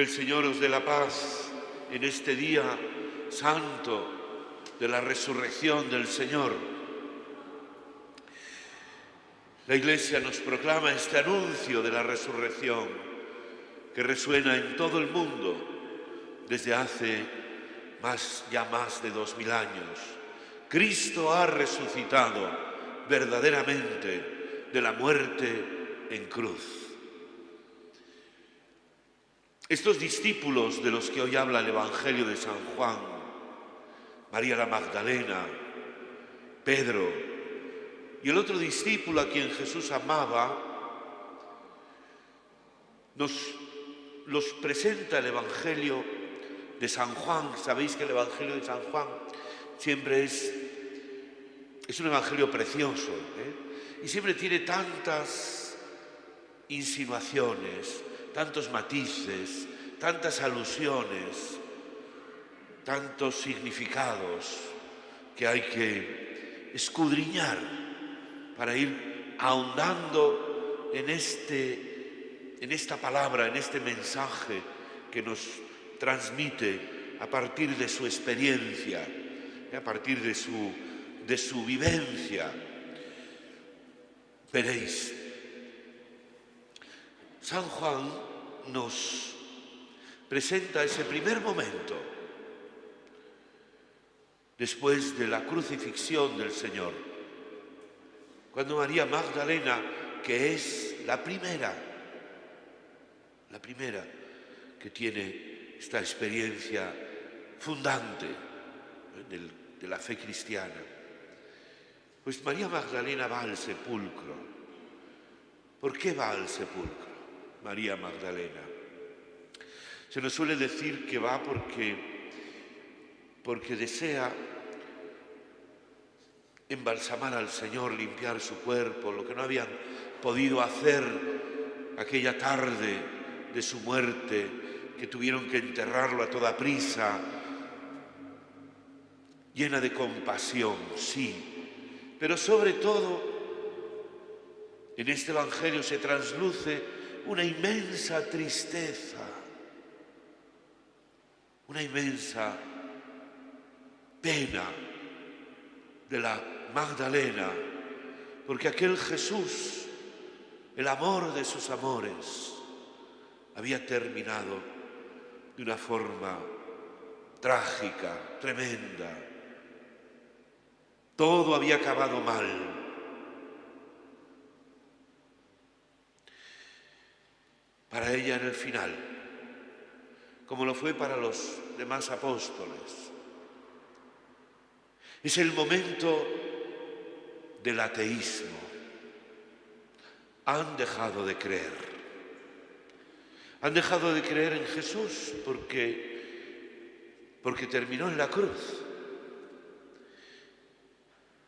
Que el Señor os dé la paz en este día santo de la resurrección del Señor. La Iglesia nos proclama este anuncio de la resurrección que resuena en todo el mundo desde hace más de 2000 años. Cristo ha resucitado verdaderamente de la muerte en cruz. Estos discípulos de los que hoy habla el Evangelio de San Juan, María la Magdalena, Pedro y el otro discípulo a quien Jesús amaba, los presenta el Evangelio de San Juan. Sabéis que el Evangelio de San Juan siempre es un evangelio precioso, y siempre tiene tantas insinuaciones, tantos matices, tantas alusiones, tantos significados que hay que escudriñar para ir ahondando en esta palabra, en este mensaje que nos transmite a partir de su experiencia, a partir de su vivencia. Veréis, San Juan nos presenta ese primer momento después de la crucifixión del Señor, cuando María Magdalena, que es la primera que tiene esta experiencia fundante de la fe cristiana, pues María Magdalena va al sepulcro. ¿Por qué va al sepulcro María Magdalena? Se nos suele decir que va porque desea embalsamar al Señor, limpiar su cuerpo, lo que no habían podido hacer aquella tarde de su muerte, que tuvieron que enterrarlo a toda prisa, llena de compasión, sí, pero sobre todo en este Evangelio se trasluce una inmensa tristeza, una inmensa pena de la Magdalena, porque aquel Jesús, el amor de sus amores, había terminado de una forma trágica, tremenda. Todo había acabado mal. Para ella en el final, como lo fue para los demás apóstoles. Es el momento del ateísmo. Han dejado de creer. Han dejado de creer en Jesús porque terminó en la cruz.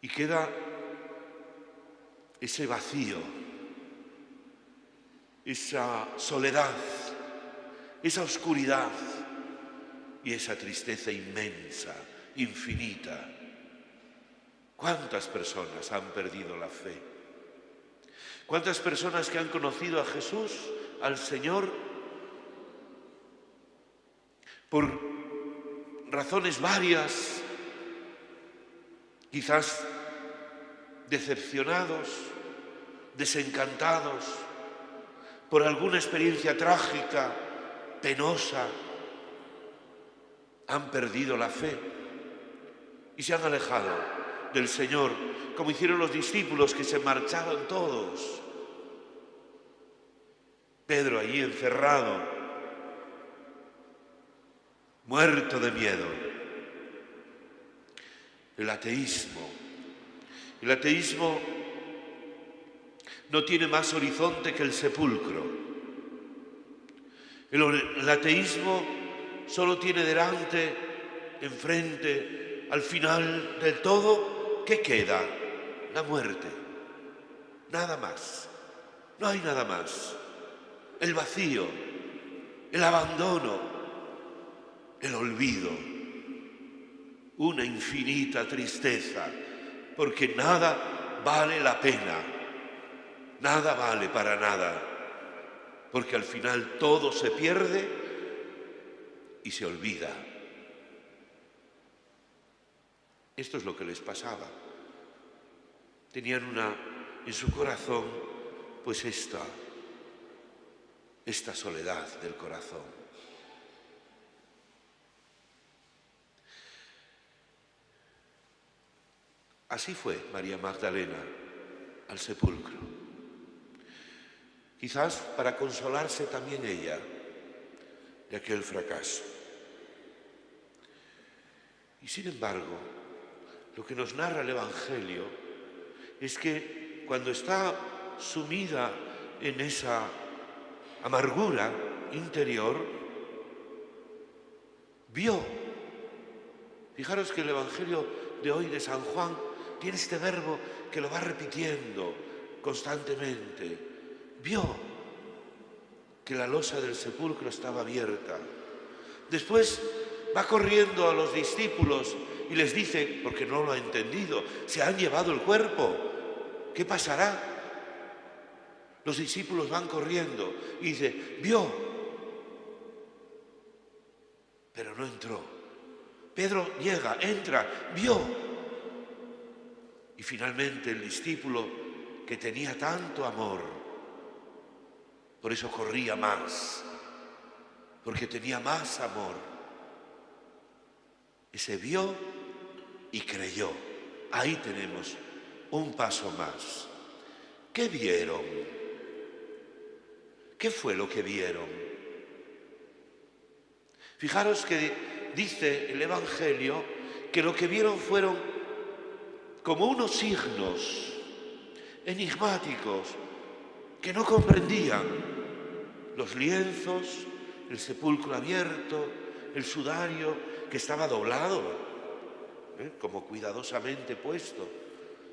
Y queda ese vacío, esa soledad, esa oscuridad y esa tristeza inmensa, infinita. ¿Cuántas personas han perdido la fe? ¿Cuántas personas que han conocido a Jesús, al Señor, por razones varias, quizás decepcionados, desencantados, por alguna experiencia trágica, penosa, han perdido la fe y se han alejado del Señor, como hicieron los discípulos que se marcharon todos? Pedro allí encerrado, muerto de miedo. El ateísmo no tiene más horizonte que el sepulcro. El ateísmo solo tiene delante, enfrente, al final del todo, ¿qué queda? La muerte. Nada más. No hay nada más. El vacío, el abandono, el olvido. Una infinita tristeza, porque nada vale la pena. Nada vale para nada, porque al final todo se pierde y se olvida. Esto es lo que les pasaba. Tenían en su corazón, pues esta soledad del corazón. Así fue María Magdalena al sepulcro. Quizás para consolarse también ella de aquel fracaso. Y sin embargo, lo que nos narra el Evangelio es que cuando está sumida en esa amargura interior, vio. Fijaros que el Evangelio de hoy de San Juan tiene este verbo que lo va repitiendo constantemente. Vio que la losa del sepulcro estaba abierta. Después va corriendo a los discípulos y les dice, porque no lo ha entendido, se han llevado el cuerpo. ¿Qué pasará? Los discípulos van corriendo y dice, vio, pero no entró. Pedro llega, entra, vio. Y finalmente el discípulo que tenía tanto amor, por eso corría más, porque tenía más amor, ese vio y creyó. Ahí tenemos un paso más. ¿Qué vieron? ¿Qué fue lo que vieron? Fijaros que dice el Evangelio que lo que vieron fueron como unos signos enigmáticos que no comprendían. Los lienzos, el sepulcro abierto, el sudario que estaba doblado, como cuidadosamente puesto.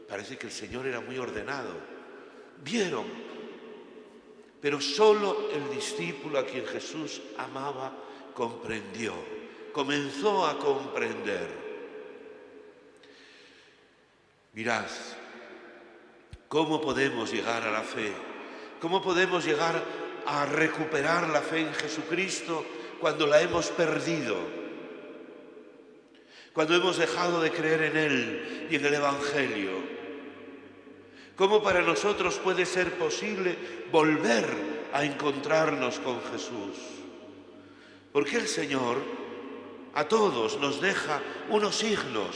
Parece que el Señor era muy ordenado. Vieron, pero solo el discípulo a quien Jesús amaba comprendió, comenzó a comprender. Mirad, ¿cómo podemos llegar a la fe? ¿Cómo podemos llegar a recuperar la fe en Jesucristo cuando la hemos perdido? Cuando hemos dejado de creer en Él y en el Evangelio. ¿Cómo para nosotros puede ser posible volver a encontrarnos con Jesús? Porque el Señor a todos nos deja unos signos,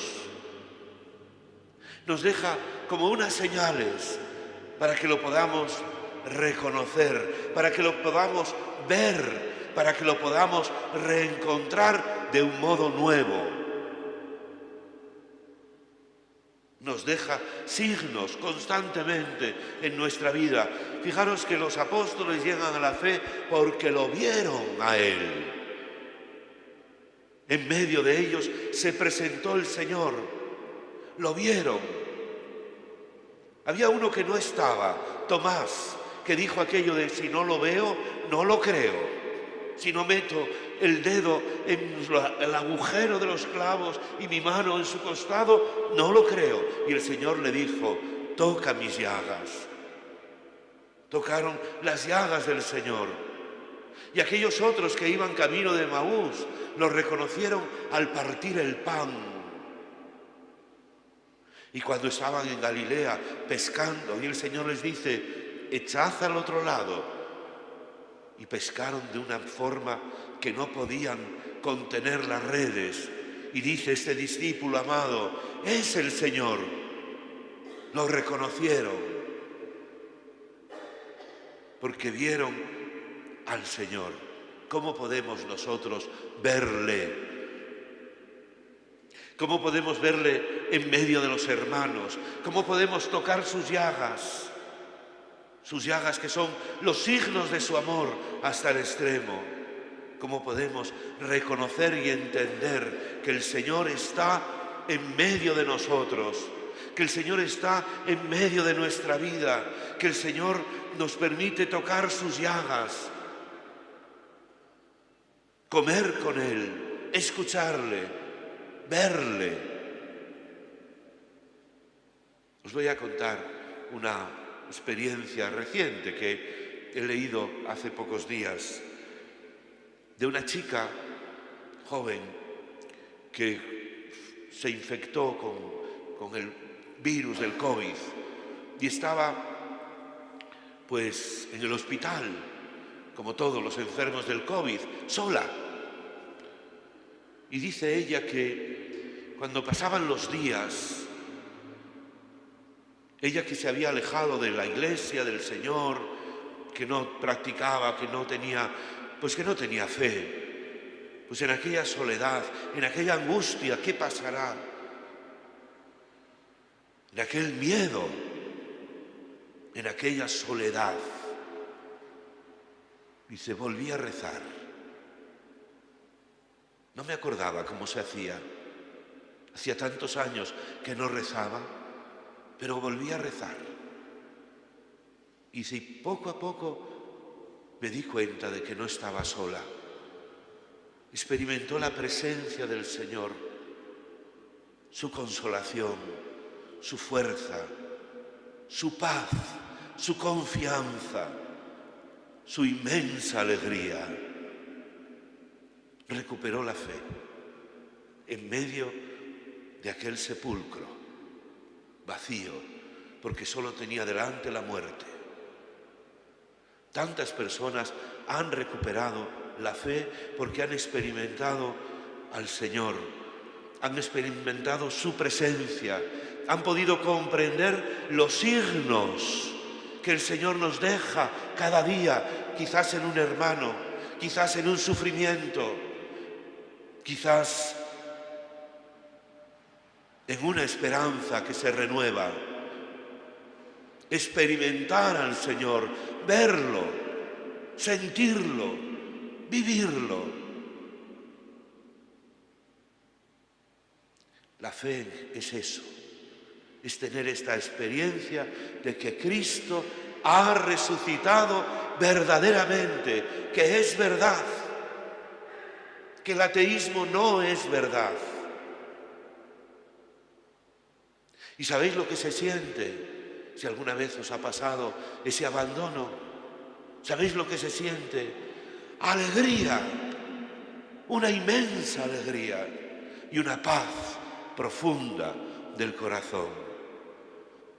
nos deja como unas señales para que lo podamos reconocer, para que lo podamos ver, para que lo podamos reencontrar de un modo nuevo. Nos deja signos constantemente en nuestra vida. Fijaros que los apóstoles llegan a la fe porque lo vieron a Él. En medio de ellos se presentó el Señor. Lo vieron. Había uno que no estaba, Tomás, que dijo aquello de si no lo veo, no lo creo. Si no meto el dedo en el agujero de los clavos y mi mano en su costado, no lo creo. Y el Señor le dijo, toca mis llagas. Tocaron las llagas del Señor. Y aquellos otros que iban camino de Emaús lo reconocieron al partir el pan. Y cuando estaban en Galilea pescando, y el Señor les dice, echad al otro lado. Y pescaron de una forma que no podían contener las redes. Y dice este discípulo amado, es el Señor. Lo reconocieron. Porque vieron al Señor. ¿Cómo podemos nosotros verle? ¿Cómo podemos verle en medio de los hermanos? ¿Cómo podemos tocar sus llagas? Sus llagas que son los signos de su amor hasta el extremo. ¿Cómo podemos reconocer y entender que el Señor está en medio de nosotros? Que el Señor está en medio de nuestra vida. Que el Señor nos permite tocar sus llagas. Comer con Él, escucharle, verle. Os voy a contar una experiencia reciente que he leído hace pocos días de una chica joven que se infectó con el virus del COVID y estaba pues en el hospital, como todos los enfermos del COVID, sola. Y dice ella que cuando pasaban los días, ella que se había alejado de la iglesia, del Señor, que no practicaba, que no tenía fe, pues en aquella soledad, en aquella angustia, ¿qué pasará? En aquel miedo, en aquella soledad, y se volvía a rezar. No me acordaba cómo se hacía. Hacía tantos años que no rezaba, pero volví a rezar. Y si poco a poco me di cuenta de que no estaba sola. Experimentó la presencia del Señor, su consolación, su fuerza, su paz, su confianza, su inmensa alegría. Recuperó la fe en medio de aquel sepulcro vacío, porque solo tenía delante la muerte. Tantas personas han recuperado la fe porque han experimentado al Señor, han experimentado su presencia, han podido comprender los signos que el Señor nos deja cada día, quizás en un hermano, quizás en un sufrimiento, quizás en una esperanza que se renueva. Experimentar al Señor, verlo, sentirlo, vivirlo. La fe es eso, es tener esta experiencia de que Cristo ha resucitado verdaderamente, que es verdad, que el ateísmo no es verdad. ¿Y sabéis lo que se siente? Si alguna vez os ha pasado ese abandono, ¿sabéis lo que se siente? Alegría, una inmensa alegría y una paz profunda del corazón.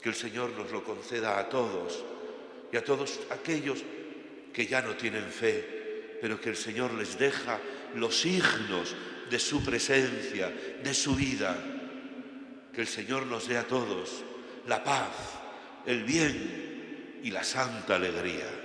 Que el Señor nos lo conceda a todos y a todos aquellos que ya no tienen fe, pero que el Señor les deja los signos de su presencia, de su vida. Que el Señor nos dé a todos la paz, el bien y la santa alegría.